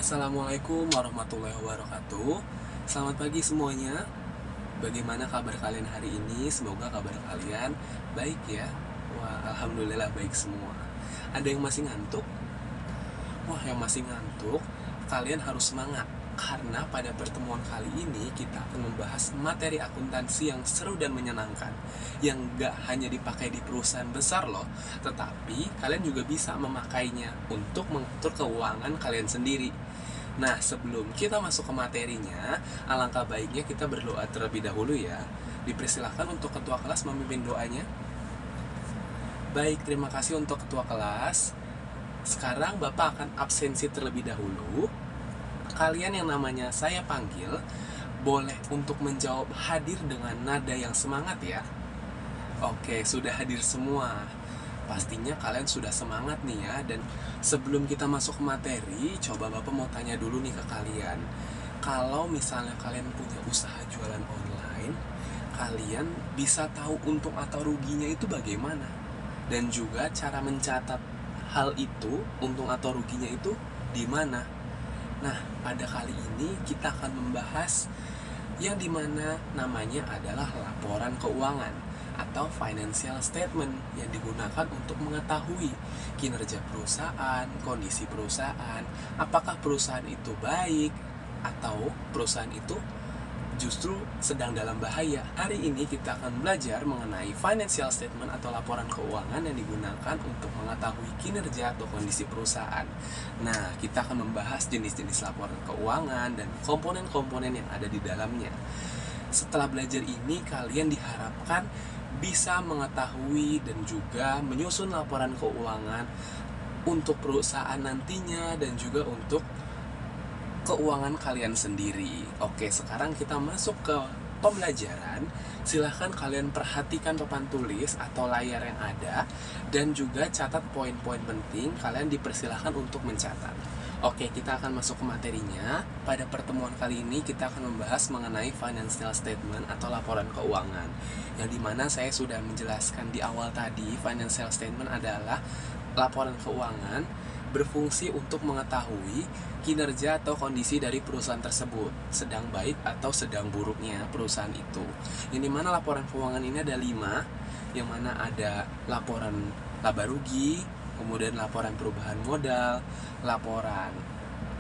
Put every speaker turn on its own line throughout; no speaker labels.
Assalamualaikum warahmatullahi wabarakatuh. Selamat pagi semuanya. Bagaimana kabar kalian hari ini? Semoga kabar kalian baik ya. Wah, alhamdulillah baik semua. Ada yang masih ngantuk? Wah, yang masih ngantuk, kalian harus semangat. Karena pada pertemuan kali ini kita akan membahas materi akuntansi yang seru dan menyenangkan. Yang gak hanya dipakai di perusahaan besar loh, tetapi kalian juga bisa memakainya untuk mengatur keuangan kalian sendiri. Nah, sebelum kita masuk ke materinya, alangkah baiknya kita berdoa terlebih dahulu ya. Dipersilahkan untuk ketua kelas memimpin doanya. Baik, terima kasih untuk ketua kelas. Sekarang Bapak akan absensi terlebih dahulu. Kalian yang namanya saya panggil, boleh untuk menjawab hadir dengan nada yang semangat ya. Oke, sudah hadir semua. Pastinya kalian sudah semangat nih ya. Dan sebelum kita masuk ke materi, coba Bapak mau tanya dulu nih ke kalian. Kalau misalnya kalian punya usaha jualan online, kalian bisa tahu untung atau ruginya itu bagaimana? Dan juga cara mencatat hal itu, untung atau ruginya itu di mana? Nah, pada kali ini kita akan membahas yang dimana namanya adalah laporan keuangan atau financial statement yang digunakan untuk mengetahui kinerja perusahaan, kondisi perusahaan, apakah perusahaan itu baik atau perusahaan itu justru sedang dalam bahaya. Hari ini kita akan belajar mengenai financial statement atau laporan keuangan yang digunakan untuk mengetahui kinerja atau kondisi perusahaan. Nah, kita akan membahas jenis-jenis laporan keuangan dan komponen-komponen yang ada di dalamnya. Setelah belajar ini, kalian diharapkan bisa mengetahui dan juga menyusun laporan keuangan untuk perusahaan nantinya dan juga untuk keuangan kalian sendiri. Oke, sekarang kita masuk ke pembelajaran. Silahkan kalian perhatikan papan tulis atau layar yang ada dan juga catat poin-poin penting. Kalian dipersilahkan untuk mencatat. Oke, kita akan masuk ke materinya. Pada pertemuan kali ini kita akan membahas mengenai financial statement atau laporan keuangan. Yang dimana saya sudah menjelaskan di awal tadi, financial statement adalah laporan keuangan berfungsi untuk mengetahui kinerja atau kondisi dari perusahaan tersebut, sedang baik atau sedang buruknya perusahaan itu. Yang dimana laporan keuangan ini ada 5, yang mana ada laporan laba rugi, kemudian laporan perubahan modal, laporan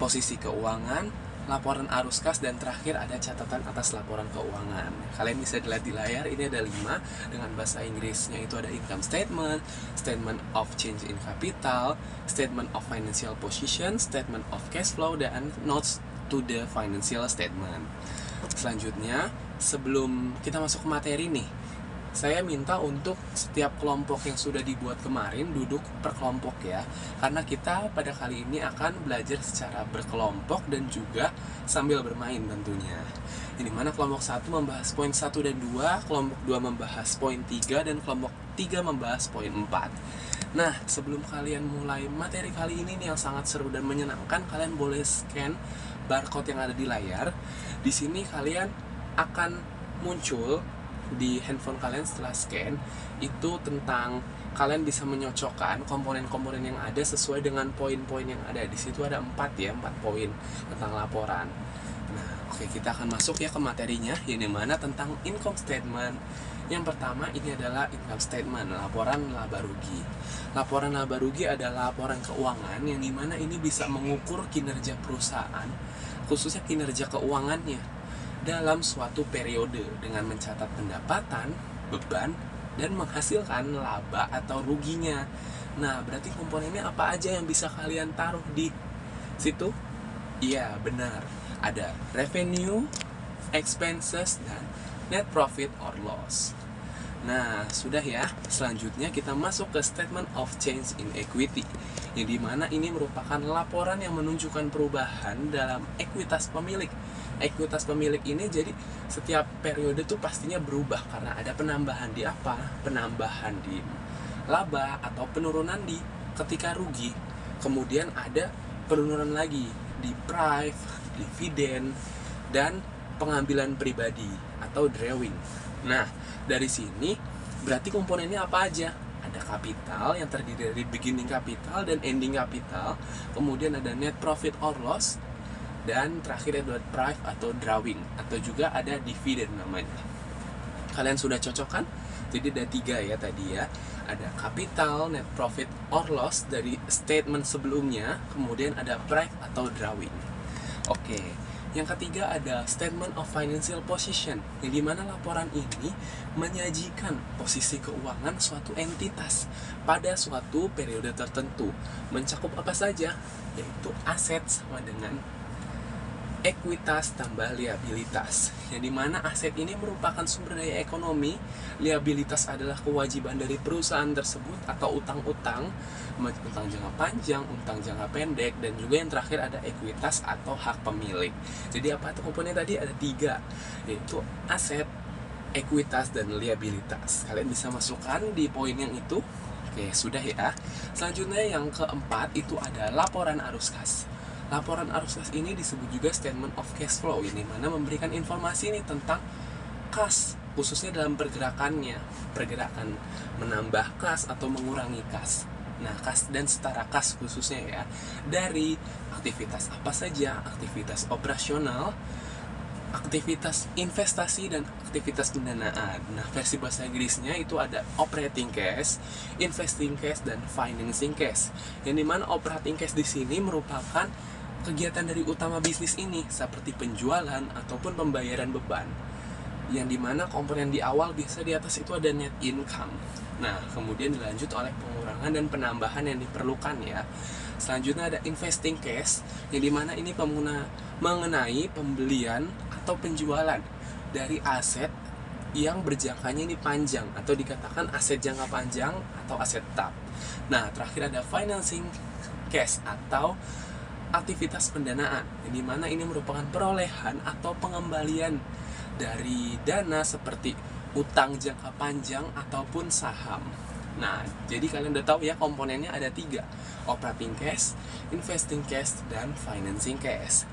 posisi keuangan, laporan arus kas, dan terakhir ada catatan atas laporan keuangan. Kalian bisa dilihat di layar, ini ada 5. Dengan bahasa Inggrisnya itu ada income statement, statement of change in capital, statement of financial position, statement of cash flow, dan notes to the financial statement. Selanjutnya, sebelum kita masuk ke materi nih, saya minta untuk setiap kelompok yang sudah dibuat kemarin duduk per kelompok ya. Karena kita pada kali ini akan belajar secara berkelompok dan juga sambil bermain tentunya. Ini mana kelompok 1 membahas poin 1 dan 2, kelompok 2 membahas poin 3, dan kelompok 3 membahas poin 4. Nah, sebelum kalian mulai materi kali ini nih yang sangat seru dan menyenangkan, kalian boleh scan barcode yang ada di layar. Di sini kalian akan muncul di handphone kalian setelah scan itu tentang kalian bisa menyocokkan komponen-komponen yang ada sesuai dengan poin-poin yang ada. Di situ ada 4 poin tentang laporan. Nah, oke, kita akan masuk ya ke materinya, yang dimana tentang income statement. Yang pertama ini adalah income statement, laporan laba rugi. Laporan laba rugi adalah laporan keuangan yang dimana ini bisa mengukur kinerja perusahaan, khususnya kinerja keuangannya dalam suatu periode dengan mencatat pendapatan, beban, dan menghasilkan laba atau ruginya. Nah, berarti komponennya apa aja yang bisa kalian taruh di situ? Iya, benar. Ada revenue, expenses, dan net profit or loss. Nah, sudah ya. Selanjutnya kita masuk ke statement of change in equity, yang dimana ini merupakan laporan yang menunjukkan perubahan dalam ekuitas pemilik. Ekuitas pemilik ini jadi setiap periode tuh pastinya berubah karena ada penambahan di apa? Penambahan di laba atau penurunan di ketika rugi. Kemudian ada penurunan lagi di price, dividen, dan pengambilan pribadi atau drawing. Nah, dari sini berarti komponennya apa aja? Ada kapital yang terdiri dari beginning capital dan ending capital. Kemudian ada net profit or loss, Dan terakhir ada drive atau drawing, atau juga ada dividen namanya. Kalian sudah cocok kan? Jadi ada 3 ya tadi ya. Ada capital, net profit or loss dari statement sebelumnya, kemudian ada drive atau drawing. Oke. Yang ketiga ada statement of financial position, yang dimana laporan ini menyajikan posisi keuangan suatu entitas pada suatu periode tertentu. Mencakup apa saja? Yaitu aset sama dengan ekuitas tambah liabilitas, yang dimana aset ini merupakan sumber daya ekonomi, liabilitas adalah kewajiban dari perusahaan tersebut atau utang-utang, utang jangka panjang, utang jangka pendek, dan juga yang terakhir ada ekuitas atau hak pemilik. Jadi apa itu komponen tadi? Ada 3, yaitu aset, ekuitas, dan liabilitas. Kalian bisa masukkan di poin yang itu. Oke, sudah ya. Selanjutnya yang keempat itu ada laporan arus kas. Laporan arus kas ini disebut juga statement of cash flow, ini mana memberikan informasi nih tentang kas, khususnya dalam pergerakannya, pergerakan menambah kas atau mengurangi kas. Nah, kas dan setara kas khususnya ya, dari aktivitas apa saja, aktivitas operasional, aktivitas investasi, dan aktivitas pendanaan. Nah, versi bahasa Inggrisnya itu ada operating cash, investing cash, dan financing cash. Yang dimana operating cash di sini merupakan kegiatan dari utama bisnis ini, seperti penjualan ataupun pembayaran beban. Yang dimana komponen di awal biasa di atas itu ada net income. Nah, kemudian dilanjut oleh pengurangan dan penambahan yang diperlukan ya. Selanjutnya ada investing cash, yang dimana ini mengenai pembelian atau penjualan dari aset yang berjangkanya ini panjang, atau dikatakan aset jangka panjang atau aset tetap. Nah, terakhir ada financing cash atau aktivitas pendanaan, yang dimana ini merupakan perolehan atau pengembalian dari dana seperti utang jangka panjang ataupun saham. Nah, jadi kalian udah tahu ya komponennya ada 3, operating cash, investing cash, dan financing cash.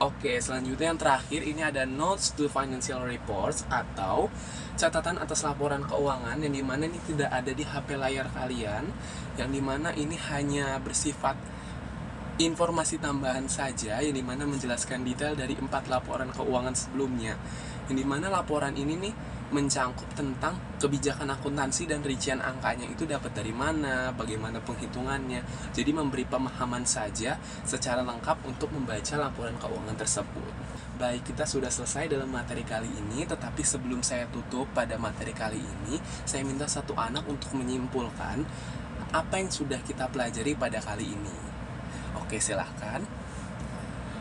Oke, selanjutnya yang terakhir ini ada notes to financial reports atau catatan atas laporan keuangan, yang dimana ini tidak ada di HP layar kalian, yang dimana ini hanya bersifat informasi tambahan saja, yang dimana menjelaskan detail dari 4 laporan keuangan sebelumnya, yang dimana laporan ini nih mencangkup tentang kebijakan akuntansi dan rincian angkanya itu dapat dari mana, bagaimana penghitungannya. Jadi memberi pemahaman saja secara lengkap untuk membaca laporan keuangan tersebut. Baik, kita sudah selesai dalam materi kali ini, tetapi sebelum saya tutup pada materi kali ini, saya minta satu anak untuk menyimpulkan apa yang sudah kita pelajari pada kali ini. Oke, silahkan.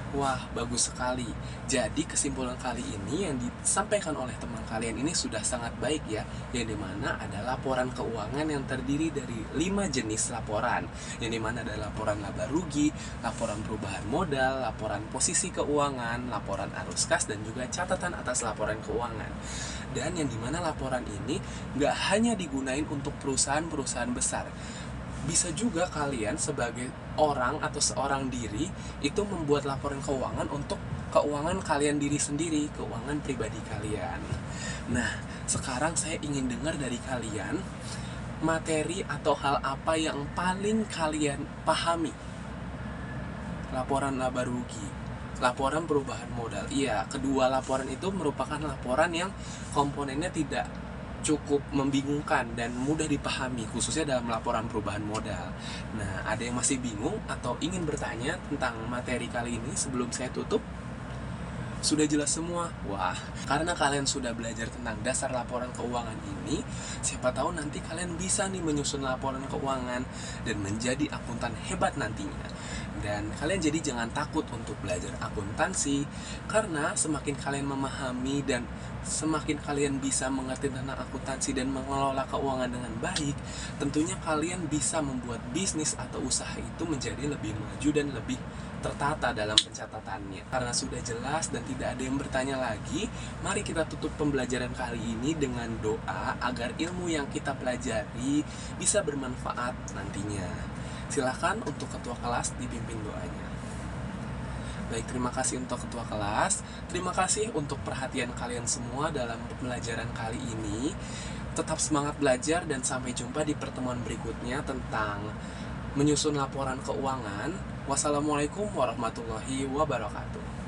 Wah, bagus sekali. Jadi kesimpulan kali ini yang disampaikan oleh teman kalian ini sudah sangat baik ya, yang dimana ada laporan keuangan yang terdiri dari 5 jenis laporan, yang dimana ada laporan laba rugi, laporan perubahan modal, laporan posisi keuangan, laporan arus kas, dan juga catatan atas laporan keuangan. Dan yang dimana laporan ini nggak hanya digunain untuk perusahaan-perusahaan besar, bisa juga kalian sebagai orang atau seorang diri itu membuat laporan keuangan untuk keuangan kalian diri sendiri, keuangan pribadi kalian. Nah, sekarang saya ingin dengar dari kalian materi atau hal apa yang paling kalian pahami. Laporan laba rugi, laporan perubahan modal. Iya, kedua laporan itu merupakan laporan yang komponennya tidak cukup membingungkan dan mudah dipahami, khususnya dalam laporan perubahan modal. Nah, ada yang masih bingung atau ingin bertanya tentang materi kali ini sebelum saya tutup? Sudah jelas semua? Wah, karena kalian sudah belajar tentang dasar laporan keuangan ini, siapa tahu nanti kalian bisa nih menyusun laporan keuangan dan menjadi akuntan hebat nantinya. Dan kalian jadi jangan takut untuk belajar akuntansi, karena semakin kalian memahami dan semakin kalian bisa mengerti tentang akuntansi dan mengelola keuangan dengan baik, tentunya kalian bisa membuat bisnis atau usaha itu menjadi lebih maju dan lebih tertata dalam pencatatannya. Karena sudah jelas dan tidak ada yang bertanya lagi, mari kita tutup pembelajaran kali ini dengan doa agar ilmu yang kita pelajari bisa bermanfaat nantinya. Silahkan untuk ketua kelas dipimpin doanya. Baik, terima kasih untuk ketua kelas. Terima kasih untuk perhatian kalian semua dalam pembelajaran kali ini. Tetap semangat belajar dan sampai jumpa di pertemuan berikutnya tentang menyusun laporan keuangan. Wassalamualaikum warahmatullahi wabarakatuh.